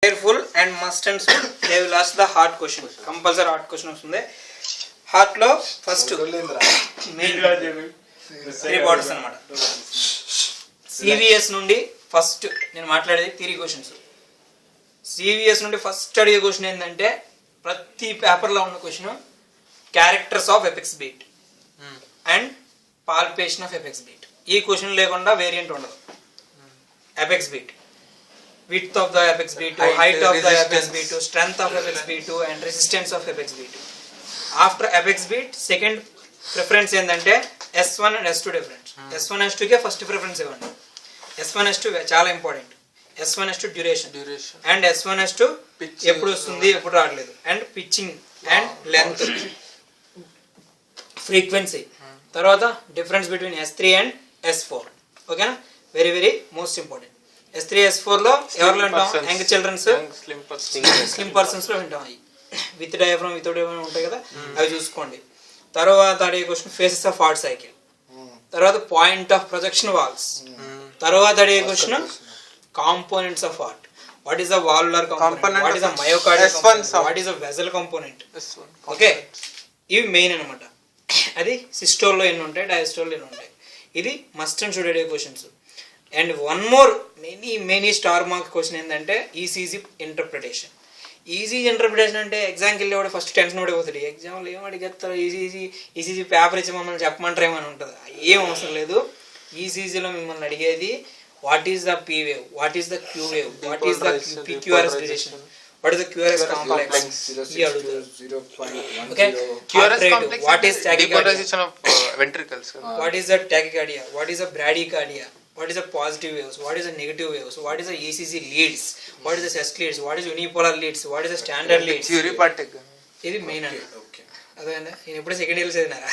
Careful and must and they will ask the hard question. Compulsory hard question వస్తుంది. హార్ట్లో first main 3 borders అనమాట. CVS నుండి first నేను మాట్లాడేది థియరీ క్వశ్చన్స్. సివిఎస్ నుండి ఫస్ట్ అడిగే క్వశ్చన్ ఏంటంటే ప్రతి పేపర్లో ఉన్న question characters of apex beat and palpation of apex beat. ఈ క్వశ్చన్ లేకుండా వేరియంట్ ఉండదు. Apex beat, width of the apex beat, height of the apex beat, strength of apex beat and resistance of apex beat. After apex beat second preference ఏంటంటే S1 and S2 difference. S1 S2 K first preference ఇవ్వండి. S1 S2 చాలా important. S1 S2 duration and S1 S2 ఎప్పుడు వస్తుంది ఎప్పుడు రావట్లేదు and pitching and length frequency. తర్వాత difference between S3 and S4. ఓకేనా, very very most important. S3 S4 లో ఎవరిలో వింటాం? యంగ్ చిల్డ్రన్స్, స్లిమ్ పర్సన్స్ లో వింటాం. అవి విత్ డయాఫ్రమ్ వితౌట్ డయాఫ్రమ్ ఉంటాయి కదా, అవి చూసుకోండి. తర్వాత అడిగే question faces of heart cycle. తర్వాత పాయింట్ ఆఫ్ ప్రొజెక్షన్ వాల్స్. తర్వాత అడిగే question components of heart. What is the valvular component, what is the myocardial component, what is the vessel component. Okay, ఇవి మెయిన్ అనమాట. అది సిస్టోల్లో ఎన్ని ఉంటాయి, డయాస్టోల్లో ఎన్ని ఉంటాయి. ఇది మస్ట్ అండ్ షుడ్ అడిగే questions. And one more many star mark question ఏంటంటే ఈసీజీ ఇంటర్ప్రిటేషన్. ఈజీ ఇంటర్ప్రిటేషన్ అంటే ఎగ్జామ్కి వెళ్ళేవాడు ఫస్ట్ టెన్షన్ పడిపోతుంది. ఎగ్జామ్లో ఏం అడిగేస్తారు, ఈసీజీ పేపర్ ఇచ్చి మమ్మల్ని చెప్పమంటారు ఏమని ఉంటుంది. ఏం అవసరం లేదు. ఈసీజీలో మిమ్మల్ని అడిగేది what is the P wave, what is the Q wave, what is the PQRS relation, what is the QRS complex, ఇవి అడుగుతారు. Okay, what is ventricles, what is the tachycardia, what is the bradycardia, what is the positive waves, what is the negative waves, what is the ECG leads, what is the SEST leads, what is unipolar leads, what is the standard leads. ఇది main అండి. అదేందా, నేను ఎప్పుడు second year చదివినారా,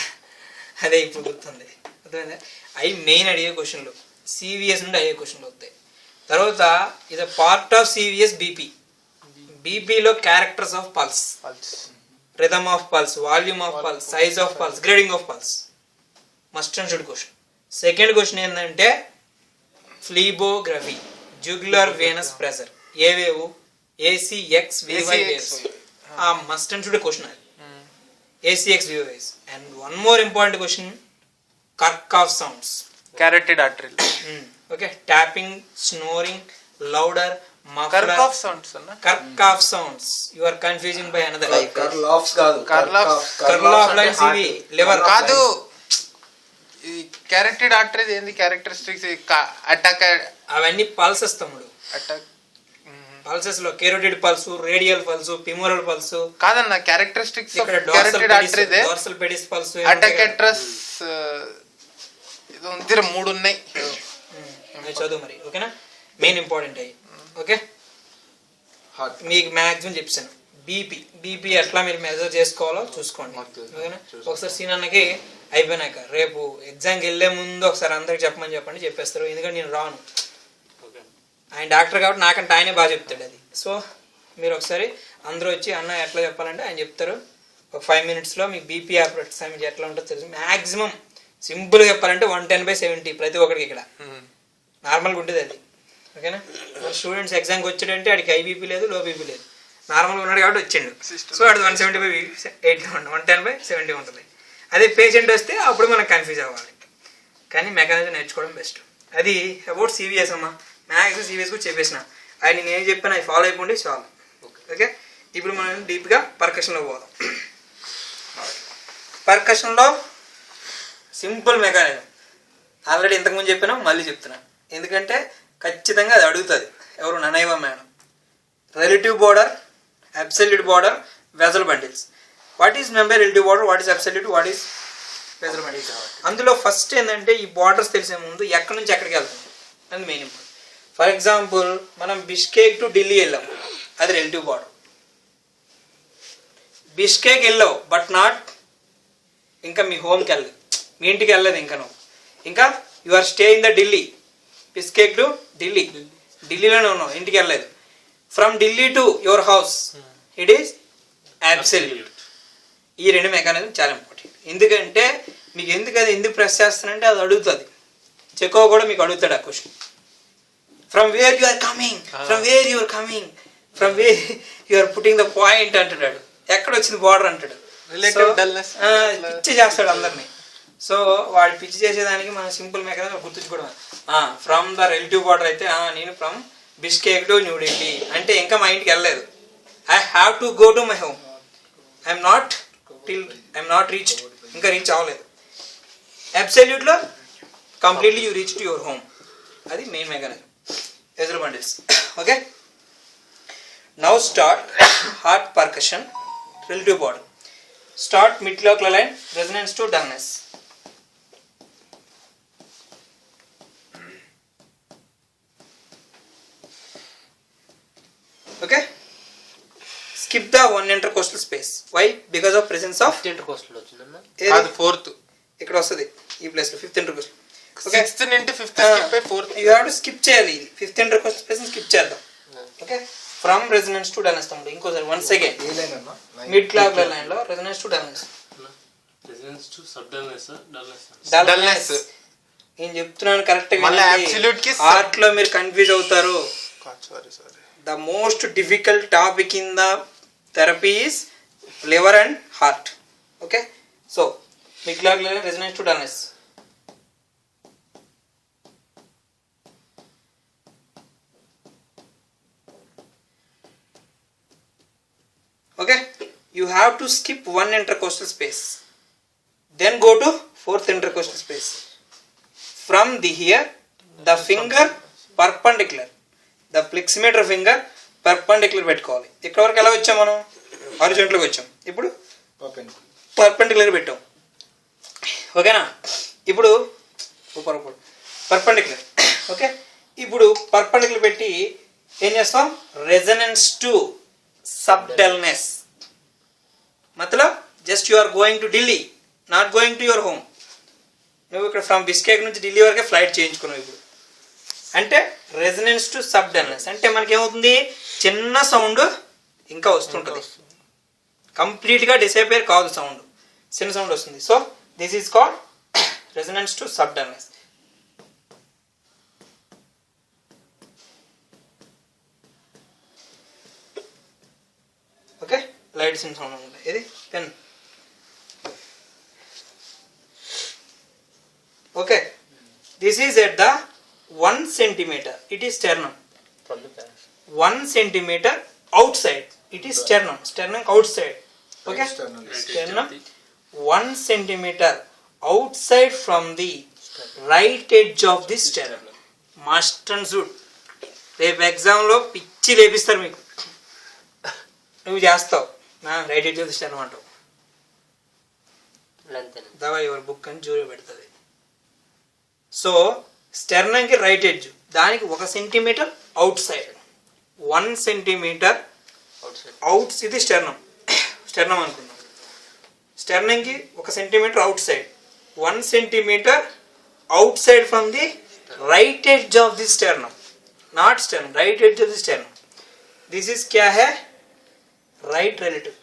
అదే ఇప్పుడు గుర్తుంది. అదేందా, అవి main అడిగే క్వశ్చన్లు. సివిఎస్ నుండి అడిగే క్వశ్చన్లు వస్తాయి. తర్వాత ఇది పార్ట్ ఆఫ్ సివిఎస్ బీపీ. బీపీలో characters of pulse, rhythm of pulse, volume of pulse, size of pulse, grading of pulse. Must and should question. Second question ఏంటంటే phlebography, jugular venous pressure, A wave, ACX VY waves. ఆ must and should question అది, ACX VY waves. And one more important question Korotkoff sounds, carotid artery. Okay, tapping, snoring, louder, Korotkoff sounds. You are confusing by another. కర్లాఫ్ lines ఇవి liver కాదు. ఈ carotid artery ఏంది, characteristics, attack, అవన్నీ pulses తమ్ముడు. Attack pulses లో carotid pulse, radial pulse, femoral pulse కాదన్న. Characteristics carotid artery dorsal pedis pulse, attack అట్రస్, ఇది ఉంది, 3 ఉన్నాయి. చదువు మరి. ఓకేనా, మెయిన్ ఇంపార్టెంట్ అయ్యి. ఓకే, మీకు మ్యాక్సిమం చెప్పాను. బీపీ ఎట్లా మీరు మెజర్ చేసుకోవాలో చూసుకోండి. ఓకేనా, ఒకసారి సీనన్నకి అయిపోయినాక రేపు ఎగ్జామ్కి వెళ్ళే ముందు ఒకసారి అందరికి చెప్పమని చెప్పేస్తారు. ఎందుకంటే నేను రాను, ఆయన డాక్టర్ కాబట్టి నాకంటే ఆయనే బాగా చెప్తాడు అది. సో మీరు ఒకసారి అందరూ వచ్చి అన్న ఎట్లా చెప్పాలంటే ఆయన చెప్తారు. ఒక 5 మినిట్స్లో మీకు బీపీ ఆపరేట్ సమయం ఎట్లా ఉంటుందో తెలుసు. మ్యాక్సిమం సింపుల్గా చెప్పాలంటే 110/70 ప్రతి ఒక్కరికి ఇక్కడ నార్మల్గా ఉంటుంది అది. ఓకేనా, స్టూడెంట్స్ ఎగ్జామ్కి వచ్చాడంటే ఆడికి హై బీపీ లేదు, లో బీపీ లేదు, నార్మల్గా ఉన్నాడు కాబట్టి వచ్చిండు. సో అది 170/80 110/70 ఉంటుంది. అదే పేషెంట్ వస్తే అప్పుడు మనం కన్ఫ్యూజ్ అవ్వాలి. కానీ మెకానిజం నేర్చుకోవడం బెస్ట్. అది అబౌట్ సివిఎస్ అమ్మా. మ్యాక్సిమం సివిఎస్ కూడా చెప్పేసిన. అది నేను ఏం చెప్పాను అవి ఫాలో అయిపోండి చాలు. ఓకే, ఇప్పుడు మనం డీప్గా పర్కషన్లో పోదాం. పర్కషన్లో సింపుల్ మెకానిజం ఆల్రెడీ ఇంతకుముందు చెప్పినా, మళ్ళీ చెప్తున్నాను. ఎందుకంటే ఖచ్చితంగా అది అడుగుతుంది. ఎవరు, ననైవా madam. Relative border, absolute border, vessel bundles. What is member relative border, what is absolute, what is vessel bundles. అందులో ఫస్ట్ ఏంటంటే ఈ బార్డర్స్ తెలిసే ముందు ఎక్కడి నుంచి ఎక్కడికి వెళ్తుంది అది మెయిన్ ఇంపార్టెంట్. ఫర్ ఎగ్జాంపుల్ మనం బిష్కేక్ టు ఢిల్లీ వెళ్ళాం, అది రిలేటివ్ బార్డర్. బిష్కేక్ వెళ్ళావు బట్ నాట్ ఇంకా మీ హోమ్కి వెళ్ళలేదు, మీ ఇంటికి వెళ్ళలేదు ఇంకా నువ్వు. ఇంకా you are stay in the Delhi. Bishkek to Delhi, ఢిల్లీలోనే ఉన్నావు, ఇంటికి వెళ్ళలేదు. From Delhi to your house it is absolute. ఈ 2 మెకానిజం చాలా ఇంపార్టెంట్. ఎందుకంటే మీకు ఎందుకు ప్రెస్ చేస్తానంటే అది అడుగుతుంది. చెక్కో కూడా మీకు అడుగుతాడు ఆ question. From where you are coming, from where you are coming, from we you are putting the point అంటున్నాడు. ఎక్కడ వచ్చింది బార్డర్ అంటాడు. రిలేటివ్ డల్నెస్ పిచ్చి చేస్తాడు అందరినీ. సో వాడు పిచ్చి చేసేదానికి మనం సింపుల్ మెకానిజం గుర్తుంచుకోవడం. ఫ్రమ్ ద రిలేటివ్ బార్డర్ అయితే నేను ఫ్రమ్ బిష్కేక్ టు న్యూఢిల్లీ అంటే ఇంకా మా ఇంటికి వెళ్ళలేదు. I have to go to my home. I'm not reached, ఇంకా రీచ్ అవ్వలేదు. అబ్సల్యూట్లో completely you reach to your home. అది మెయిన్ మెకానిజం. ఎదురు bundles. Okay, now start heart percussion relative border. Start mid-local line, resonance to dullness. Okay, skip the one intercostal space. Why? Because of presence of intercostal వచ్చిందన్న. అది fourth ఇక్కడ వస్తుంది ఈ place లో fifth intercostal. Okay, sixth నుండి fifth skip అయి fourth you have to skip చేయాలి. ఇది ఫిఫ్త్ ఇంటర్కోస్టల్ స్పేస్ స్కిప్ చేద్దాం. Okay, from resonance to dullness. తమ్ముడు ఇంకోసారి వన్స్ అగైన్ mid-local line లో resonance to dullness. Residence to sub dullness, dullness. Dullness నేను చెప్తున్నాను కరెక్ట్. మళ్ళీ absolute కి ఆర్ట్ లో మీరు కన్ఫ్యూజ్ అవుతారు. Sorry the most difficult topic in the therapy is liver and heart. Okay, so mid-local line resonance to dullness. Okay, you have to skip one intercostal space, then go to fourth intercostal space. From the here the finger perpendicular, the fleximeter finger perpendicular పెట్టుకోవాలి. ఇక్కడ వరకు ఎలా వచ్చాం మనం? Horizontal గా వచ్చాం. ఇప్పుడు perpendicular పెట్టాం. ఓకేనా? ఇప్పుడు పర్పెండిక్యులర్. ఓకే, ఇప్పుడు పర్పెండిక్యులర్ పెట్టి ఏం చేస్తాం? Resonance to sub dullness. మతలబ్ just you are going to Delhi, not going to your home. నువ్వు ఇక్కడ ఫ్రమ్ బిష్కేక్ నుంచి ఢిల్లీ వరకే ఫ్లైట్ చేయించుకున్నావు. ఇప్పుడు అంటే రెజొనెన్స్ టు సబ్ డల్నెస్ అంటే మనకేమవుతుంది? చిన్న సౌండ్ ఇంకా వస్తుంటుంది, కంప్లీట్గా డిసైపేర్ కాదు సౌండ్, చిన్న సౌండ్ వస్తుంది. So this is called resonance to sub dullness. Okay, lights in sound ఉంటుంది. ఇది pen. Okay, this is at the 1 centimeter. It is sternum. 1 centimeter outside. It is sternum. Sternum outside. Okay. Sternum 1 centimeter outside from the right edge of the sternum. Must and should. రేపు ఎగ్జామ్లో పిచ్చి లేపిస్తారు మీకు. నువ్వు చేస్తావు నా right edge of the sternum అంటావు. దవా your book అని జూరీ పెడుతుంది. సో స్టెర్నంకి రైట్ ఎడ్జ్, దానికి 1 centimetre outside. 1 centimetre out. ఇది స్టెర్నం అనుకున్నాం. స్టెర్నంకి 1 centimetre outside, 1 centimetre outside from the right edge of the sternum. Not sternum, right edge of the sternum. This is క్యా హై? Right relative.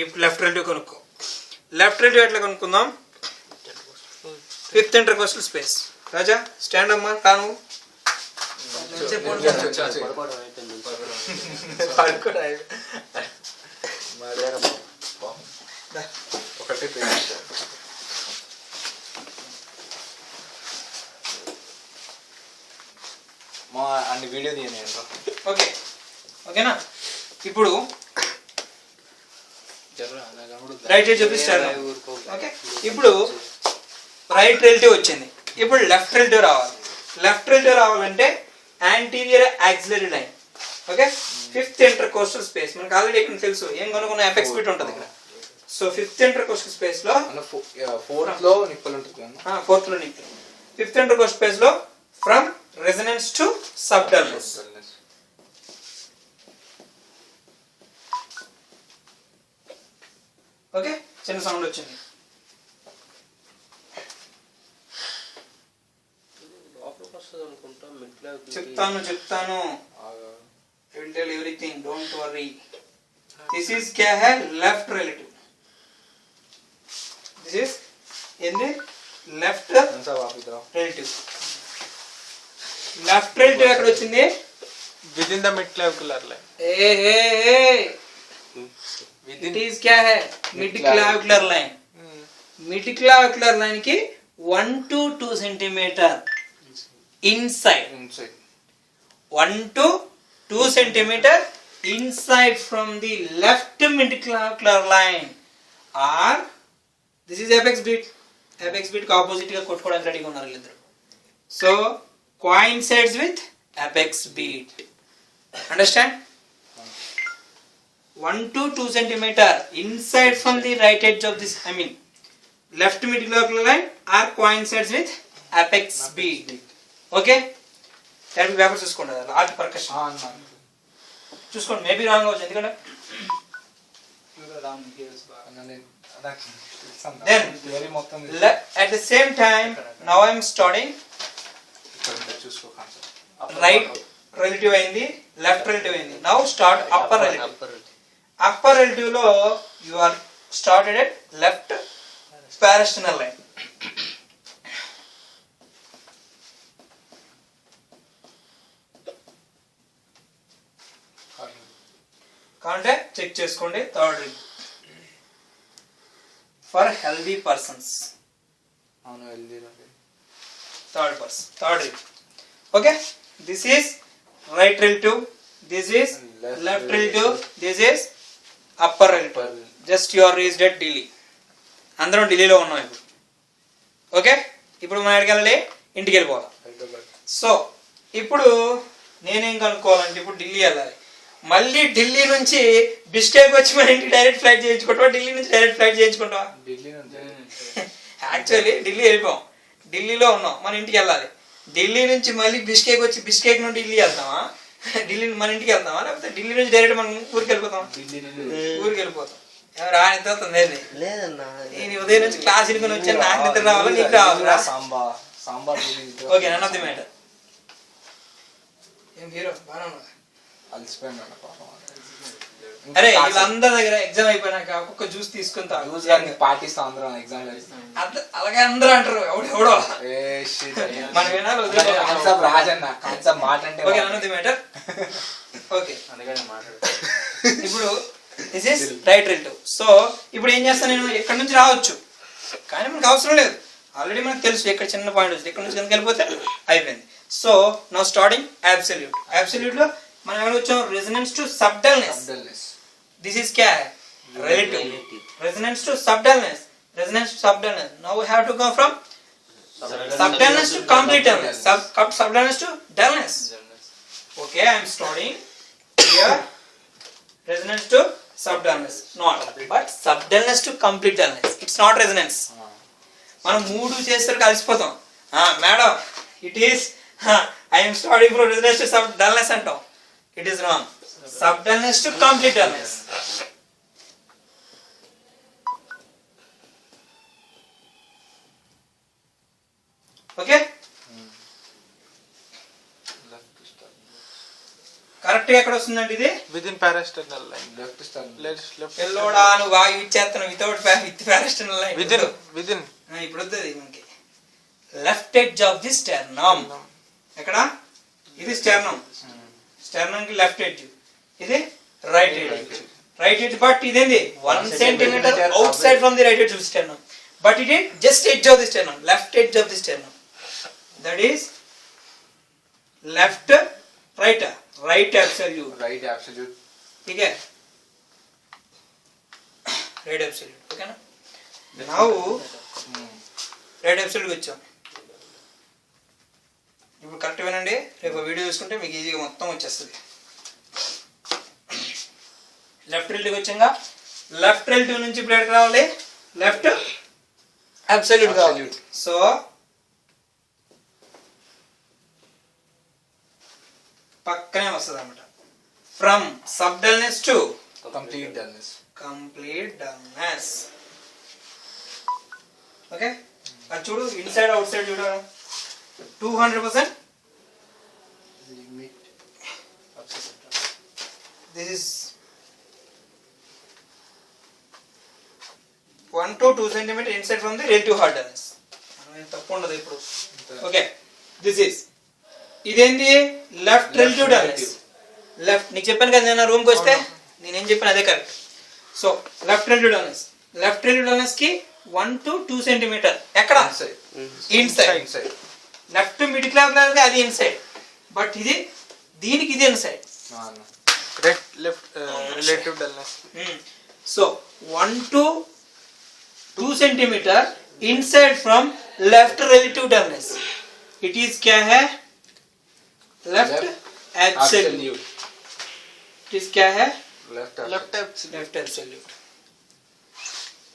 ఇప్పుడు left relative కనుక్కో. Left relative ఎట్లా కనుక్కుందాం? Fifth intercostal space. Raja stand అమ్మా, కాను అన్ని video తీయని. ఓకే, ఓకేనా? ఇప్పుడు రైట్ ఎడ్జ్ చూపిస్తాను. ఓకే, ఇప్పుడు రైట్ రిలేటివ్ వచ్చింది. ఇప్పుడు లెఫ్ట్ రిలేటివ్ రావాలి. లెఫ్ట్ రిలేటివ్ రావాలంటే anterior axillary line. Okay, fifth intercostal space మనకు ఆల్రెడీ ఇక్కడ తెలుసు. ఏం కనుక్కున్న ఎపెక్స్ బిట్ ఉంటుంది ఇక్కడ. సో ఫిఫ్త్ ఇంటర్కోస్టల్ స్పేస్ లో ఫోర్త్ లో నిప్పులు ఉంటుంది. ఫోర్త్ లో నిప్పులు. ఫిఫ్త్ ఇంటర్కోస్టల్ స్పేస్ లో from resonance to sub dullness. Okay, చిన్న సౌండ్ వచ్చింది. చెప్తాను I will tell everything, don't worry. This is क्या है? Left relative. This is ఏంది? Left relative. Left relative ఎక్కడ వచ్చింది? within the mid clavicular line. It is क्या है mid clavicular line mid clavicular line की 1 to 2 centimeter inside Inside. 1 to 2 centimeter inside from the left mid clavicular line or this is apex beat కి opposite గా కొట్టుకోవడానికి రెడీగా ఉన్నారు వీళ్ళిద్దరు so coincides with apex beat understand 1 to 2 centimeter inside from the right edge of this left mid clavicular line or coincides with apex beat okay that paper చూసుకోండి last percussion చూసుకోండి maybe wrong అవ్వచ్చు ఎందుకంటే then at the same time now I am studying right relative అయింది left relative అయింది now start upper relative లో you are started at left parasternal line కాంటే check చేసుకోండి third rib for healthy persons అవును healthy third rib okay this is right relative this is left relative this is upper relative just you are reached at Delhi అందరం ఢిల్లీలో ఉన్నాం ఇప్పుడు okay ఇప్పుడు మనం ఎక్కడికి వెళ్ళాలి ఇంటికి వెళ్ళిపోవాలి సో ఇప్పుడు నేనేం కనుక్కోవాలంటే ఇప్పుడు ఢిల్లీ వెళ్ళాలి మళ్ళీ ఢిల్లీ నుంచి బిస్టేక్ వచ్చి మన ఇంటికి డైరెక్ట్ ఫ్లైట్ చేయించుకుంటావా ఢిల్లీ నుంచి డైరెక్ట్ ఫ్లైట్ చేయించుకుంటావా యాక్చువల్లీ ఢిల్లీ వెళ్ళిపోం ఢిల్లీలో ఉన్నాం మన ఇంటికి వెళ్ళాలి ఢిల్లీ నుంచి మళ్ళీ బిస్టేక్ వచ్చి బిస్టేక్ నుండి ఢిల్లీ వెళ్తామా ఢిల్లీ మన ఇంటికి వెళ్తామా లేకపోతే ఢిల్లీ నుంచి డైరెక్ట్ మనం ఊరికి వెళ్ళిపోతాం ఊరికి వెళ్ళిపోతాం ఎవరు ఎంత అవుతుంది నేను ఉదయం నుంచి క్లాస్ ఇనుకొని వచ్చాను నాకు నిద్ర రావాలా నీకు రావాలా sambar okay none of the matter ఏం హీరో బాగా అరే వీళ్ళందరి దగ్గర ఎగ్జామ్ అయిపోయినాక ఒక్కొక్క జ్యూస్ తీసుకుని పాటిస్తాం అందరం ఎగ్జామ్ అలాగే అందరూ అంటారు ఎవడెవడో మనం వినాలి రాజన్న కాన్సెప్ట్ మాట అంటే okay none of the matter okay ఇప్పుడు this is right relative so ఇప్పుడు ఏం చేస్తాను నేను ఎక్కడి నుంచి రావచ్చు కానీ మనకు అవసరం లేదు ఆల్రెడీ మనకు తెలుసు ఎక్కడ చిన్న పాయింట్ వచ్చింది ఎక్కడి నుంచి కిందకి వెళ్ళిపోతే అయిపోయింది సో నౌ స్టార్టింగ్ అబ్సల్యూట్ లో మనం ఏమైనా వచ్చాం resonance to subdullness this is క్యా relative resonance to subdullness now we have to go from subdullness to complete dullness subdullness to dullness okay I am starting here resonance to subdullness not but subdullness to complete dullness it's not resonance మనం మూడు చేస్తారు కలిసిపోతాం madam it is I am starting from resonance to subdullness అంటాం it is wrong subdullness to complete dullness okay correct గా ఎక్కడ వస్తుందండి ఇది Within parasternal line. Left. ఎల్లోడా నువ్వు బాగా ఇచ్చేస్తున్నావు విత్ పారాస్టర్నల్ లైన్ Within. ఇప్పుడు వస్తుంది మనకి left edge of the sternum ఎక్కడ ఇది స్టెర్నమ్ కి లెఫ్ట్ ఎడ్జ్ ఇది రైట్ ఎడ్జ్ బట్ ఇదేంది 1 centimeter out side from the right edge of sternum but it is just edge of the sternum left edge of the sternum that is left right absolute ठीक है right absolute okay నా now right absolute వచ్చాం ఇప్పుడు correct వినండి రేపు video చూసుకుంటే మీకు ఈజీగా మొత్తం వచ్చేస్తుంది లెఫ్ట్ రిలేటివ్ వచ్చాక లెఫ్ట్ రిలేటివ్ నుంచి ఇప్పుడు ఎక్కడికి రావాలి లెఫ్ట్ అబ్సల్యూట్ కావాలి సో పక్కనే వస్తుంది అన్నమాట from subdullness to complete dullness okay అది చూడు ఇన్సైడ్ అవుట్ సైడ్ చూడు 200% this is 1 to 2 centimeter inside from the relative hard dullness తప్పు ఉండదు ఇప్పుడు ఓకే దిస్ ఇస్ ఇదేంటి లెఫ్ట్ రిలేటివ్ డల్నెస్ లెఫ్ట్ నీకు చెప్పాను కదా నేను రూమ్కి వస్తే నేనేం చెప్పాను అదే correct. So left relative dullness కి 1 to 2 సెంటీమీటర్ ఎక్కడ ఇన్సైడ్. లెఫ్ట్ మిడ్ క్లాస్ అది ఇన్సైడ్, బట్ ఇది దీనికి ఇది inside. Left relative dullness. So 1 to 2 centimetre inside from left relative dullness. It is क्या है? Left absolute. इट इज क्या है? Left left absolute.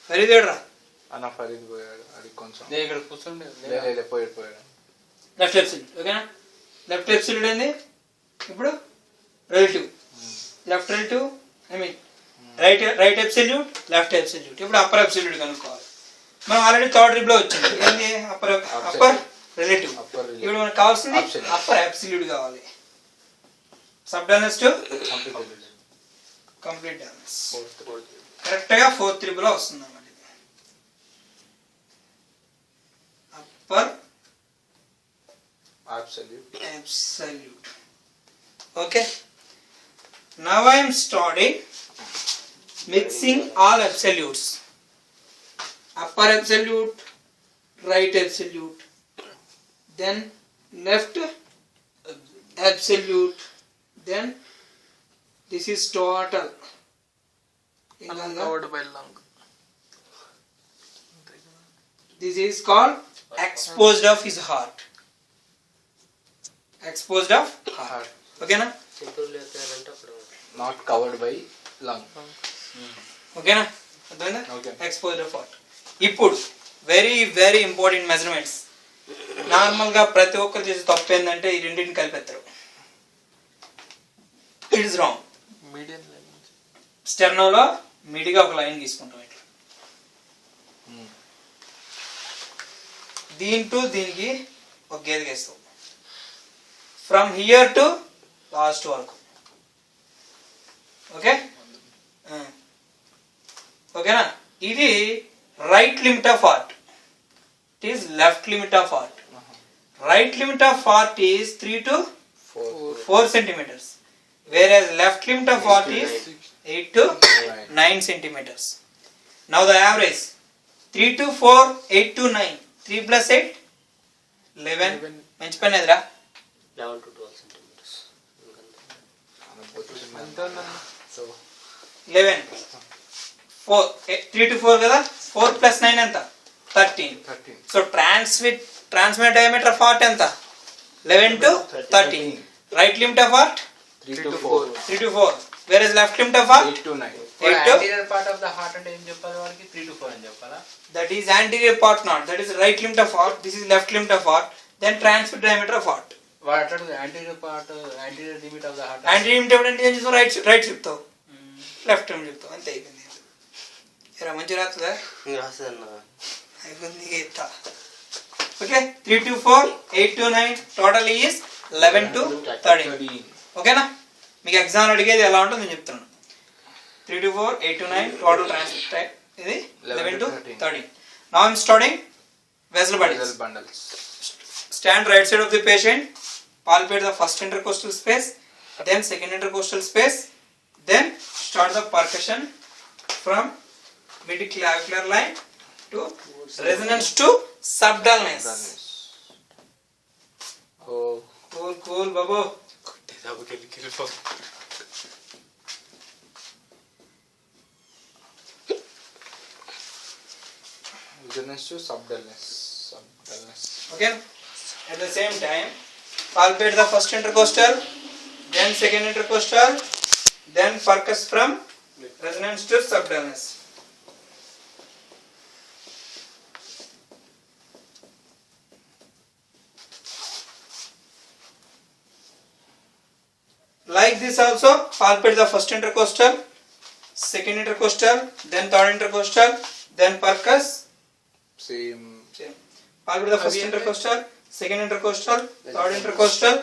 ఫరీదేడ్రా అన్న ఫరీద్ పోయాడు, అది కొంచెం ఇక్కడ కూర్చోండి. పోయాడు. Left absolute. ఓకేనా? లెఫ్ట్ ఎబ్సల్యూట్ ఏంది ఇప్పుడు? Relative. Left relative I mean right absolute, left absolute. ఇప్పుడు అప్పర్ ఎబ్సల్యూట్ కనుక్కోవాలి. మనం ఆల్రెడీ థర్డ్ రిప్ లో వచ్చింది ఏంది? Upper relative. ఇప్పుడు మనకు కావాల్సింది అప్పర్ అబ్సల్యూట్ కావాలి. Sub dullness to complete dullness. Correct గా ఫోర్త్ రిప్ లో వస్తుంది అన్నమాట. Upper absolute. Okay, now I am starting mixing all absolutes. Upper absolute, right absolute, then left absolute, then this is total covered by lung. This is called exposed of his heart. Exposed of heart. Okay na? Simple లేదంటే అప్పుడు not covered by lung. ఓకేనా? అర్థమైందా? Okay. Exposed of heart. ఇప్పుడు very very important measurements. Normal గా ప్రతి ఒక్కరు చేసే తప్పు ఏంటంటే ఈ రెండింటిని కలిపేస్తారు. It is wrong. Medium line. స్టెర్నోలో మిడిగా ఒక లైన్ తీసుకుంటాం ఇట్లా. దీనికి ఒక గేదె గేస్తాం. ఫ్రమ్ హియర్ టు లాస్ట్ వరకు. ఓకే ఓకేనా? ఇది right limit of heart. It is left limit of heart. Right limit of heart is 3 to 4 centimeters, whereas left limit of heart is 8 to 9 centimeters. Now the average 3 to 4, 8 to 9, 3 plus 8 11. మంచి పని ఎదురా. 11 to 12 centimetres. 11 4 3 to 4 కదా. 4 plus 9 ఎంత? 13. So transverse diameter of heart ఎంత? 11 to 13. Right limit of heart 3 to 4. 3 to 4, whereas left limit of heart 8 to 9. 8 to anterior part of the heart అంటే ఏం చెప్పాలి వాడికి? 3 to 4 అని చెప్పాలా? that is anterior part not, that is right limit of heart, this is left limit of heart, then transverse diameter of heart. వాడు అట్లాంటి anterior part, anterior limit of the heart. anterior limit ఎప్పుడంటే ఏం చేస్తాం? Right చెప్తావు, left limit చెప్తావు, అంతే అయిపోయింది. ఎరా మంచి రాస్తుందా? రాసేదన్నా అయిపోయింది ఎత్తా. Okay 3 to 4, 8 to 9, total is 11 to 13. ఓకేనా? మీకు ఎగ్జామ్ అడిగేది ఎలా ఉంటుందో నేను చెప్తున్నాను. 3 to 4, 8 to 9, టోటల్ ట్రాన్స్ఫర్ ఇది 11 to 13. Now I am starting vessel bundles. Stand right side of the patient, palpate the first intercostal space, then second intercostal space, then start the percussion from mid-clavicular line to resonance to subdullness. Oh, Cool, babu. resonance to subdullness. Okay. At the same time, palpate the first intercostal, then second intercostal, then percuss from resonance to subdullness. Like this also, palpate the first intercostal, second intercostal, then third intercostal, then percuss. Same. Palpate the first intercostal, second intercostal, third intercostal.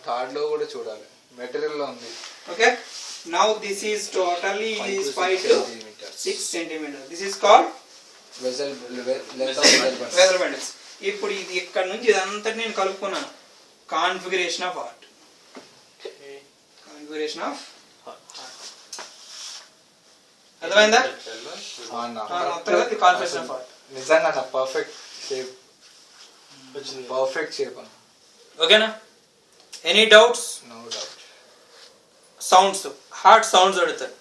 Third లో కూడా చూడాలి. Material లో ఉంది. Okay. Now this is totally is 5 to 6 centimeters. This is called vessel length of vessel bundles. ఇప్పుడు ఇది ఇక్కడ నుంచి ఇదంతా నేను కలుపుకున్నాను. Configuration of heart. Configuration of అర్థమైందా మొత్తం కాన్ఫిగరేషన్ ఆఫ్ హార్ట్. నిజంగా పర్ఫెక్ట్ షేప్, పర్ఫెక్ట్ షేప్ అన్న. ఓకేనా? Any doubts? No doubt. Sounds, heart sounds అడుగుతారు.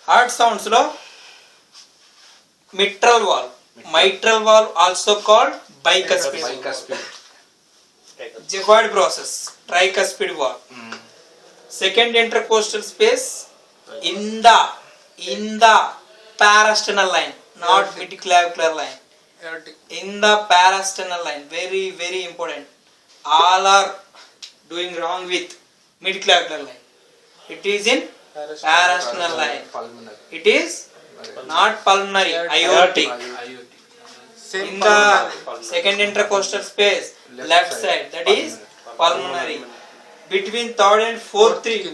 హార్ట్ సౌండ్స్ లో mitral valve also called bicuspid, bicuspid, xiphoid process, tricuspid valve. Second intercostal space in the parasternal line, not midclavicular line. In the parasternal line, very very important. All are doing wrong with midclavicular line. It is in parasternal line. pulmonary, It is not pulmonary, aortic. In the second intercostal space, left side, that is pulmonary. Between third and fourth rib,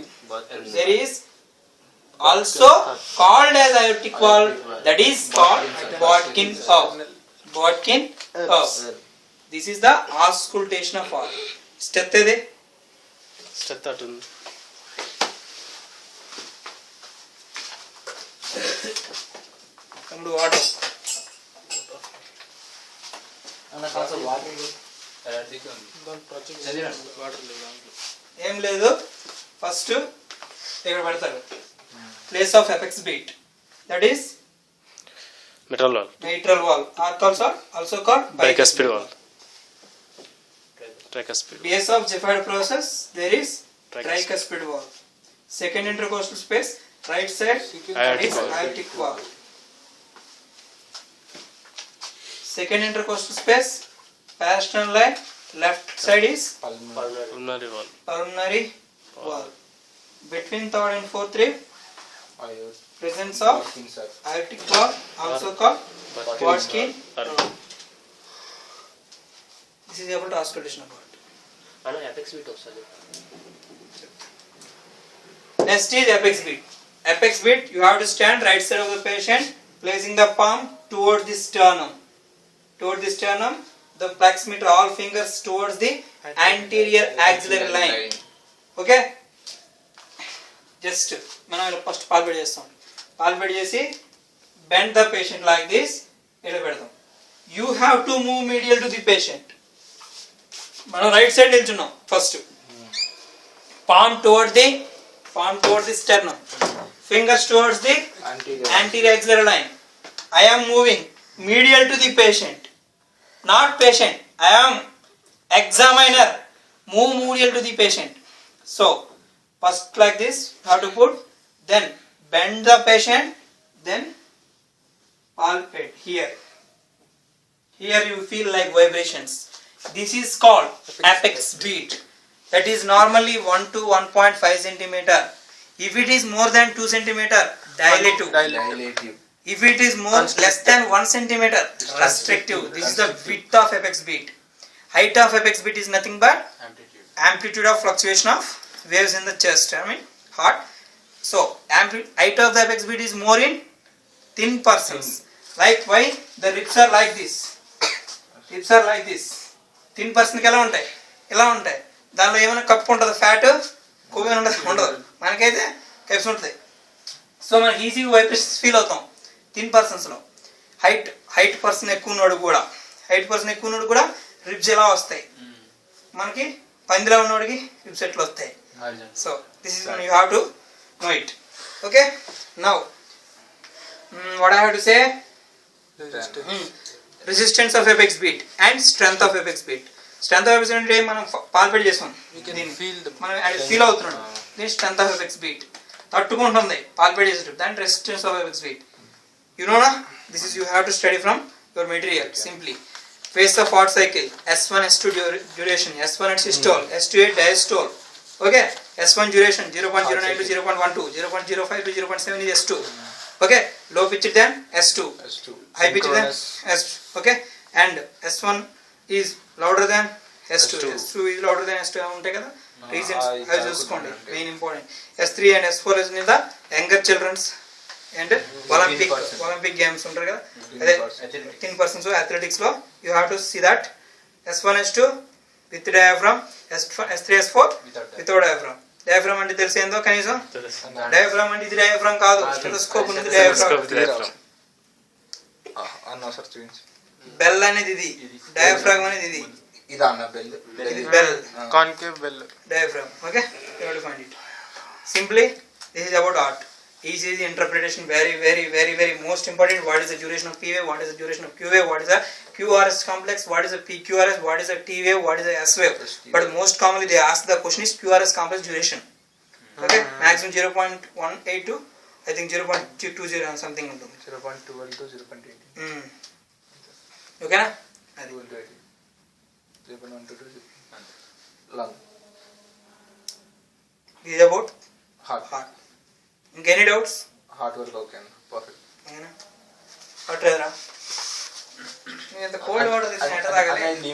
there is also called as aortic valve, that is called Botkin valve. Botkin valve. This is the auscultation of valve. Stettede స్టెత్తుంది. come to water. అన్న కాస్త water దిక్కు ఉంది. చదివండి. Water లేదు దాంట్లో. ఏం లేదు, first ఇక్కడ పెడతారు place of apex beat, that is mitral wall, mitral valve, also called bicuspid wall, tricuspid. base of Giffard process, there is Tricuspid. tricuspid valve. Second intercostal space, right side, that Aortic is valve. aortic valve. Second intercostal space, parasternal line, left side is pulmonary, pulmonary wall, pulmonary valve. Between third and fourth rib, aortic, presence of Botkin sir. aortic valve, also called Botkin valve. This is about auscultation of heart. అన్న apex beat వస్తుంది. Next is apex beat. Apex beat, you have to stand right side of the patient, placing the palm towards the sternum. Towards the sternum, the fleximeter, all fingers towards the anterior axillary line. Okay? Just మనం ఇలా first palpate చేస్తాం. Palpate చేసి bend the patient like this. ఇలా పెడతాం. You have to move medial to the patient. మనం right side నిల్చున్నాం. First palm towards the sternum, fingers towards the anterior axillary line. I am moving medial to the patient, not patient. I am examiner. Move medial to the patient. So first like this, how to put, then bend the patient, then palpate here. Here you feel like vibrations. This is called apex beat. That is normally 1 to 1.5 centimeter. If it is more than 2 centimeter, dilative. Dilative. If it is less than 1 centimeter, restrictive. This is the width of apex beat. Height of apex beat is nothing but amplitude of fluctuation of waves in the chest, heart. So height of the apex beat is more in thin persons. Like why the ribs are like this. Ribs are like this. Thin person కి ఎలా ఉంటాయి, ఇలా ఉంటాయి. దానిలో ఏమైనా cup ఉంటుంది, fat కొవ్వు ఉండదు. మనకైతే కప్స్ ఉంటాయి. సో మనకి ఈజీగా వైబ్రేషన్స్ ఫీల్ అవుతాం థిన్ పర్సన్స్లో. హైట్ పర్సన్ ఎక్కువ ఉన్నాడు కూడా రిబ్స్ ఎలా వస్తాయి, మనకి పందిలా ఉన్నవాడికి రిబ్స్ ఎట్లా వస్తాయి. So this is you have to know it. Okay, now what I have to say, resistance of apex beat and strength of apex beat. Strength of apex beat అంటే మనం పాల్పేట్ చేస్తాం, మనం ఫీల్ అవుతున్నాడు. దీని strength of apex beat తట్టుకుంటుంది palpate చేసేటప్పుడు, దాని resistance of apex beat. You know na, this is you have to study from your material. Simply phase of heart cycle, S1 S2 duration, S1 at systole, S2 at diastole. Okay, S1 duration 0.09 to 0.12, 0.05 to 0.7 is S2. Okay, low pitch then S2, high pitch then S2. Okay, and S1 is louder than S2, S2 is louder than S2 ఉంటాయి కదా. Reasons I చూసుకోండి, main important. S3 and S4 is in the younger children's and Olympic games ఉంటారు కదా, అదే thin persons athletics లో you have to see that S1 S2 with diaphragm, S3 S4 without diaphragm. Diaphragm అంటే తెలిసేందో కనీసం. తెలుసు. Diaphragm అంటే ఇది diaphragm కాదు, స్టెథోస్కోప్ అనేది డయాఫ్రామ్. అనవసరం చూపించు. బెల్ అనేది ఇది, డయాఫ్రామ్ అనేది ఇది. ఇది అన్న బెల్. ఇది bell, concave bell. diaphragm. Okay, you have to find it. Simply, this is about art. Each is the interpretation very most important. What is the duration of P wave? What is the duration of Q wave? What is the QRS complex? What is the PQRS? What is the T wave? What is the S wave? But most commonly they ask the question is QRS complex duration. Okay, maximum 0.18 to I think 0.20 and something ఉంటుంది. 0.12 to 0.18. ఓకేనా? అది 0.12 to 0.18. Lung. this is about Heart. ఇంకెనీ doubts? Heart work okay అన్న. Perfect. ఓకేనా? అట్లేదురా, నేను ఇంత cold water తెచ్చిన ఎట్ట తాగాలి? అన్న,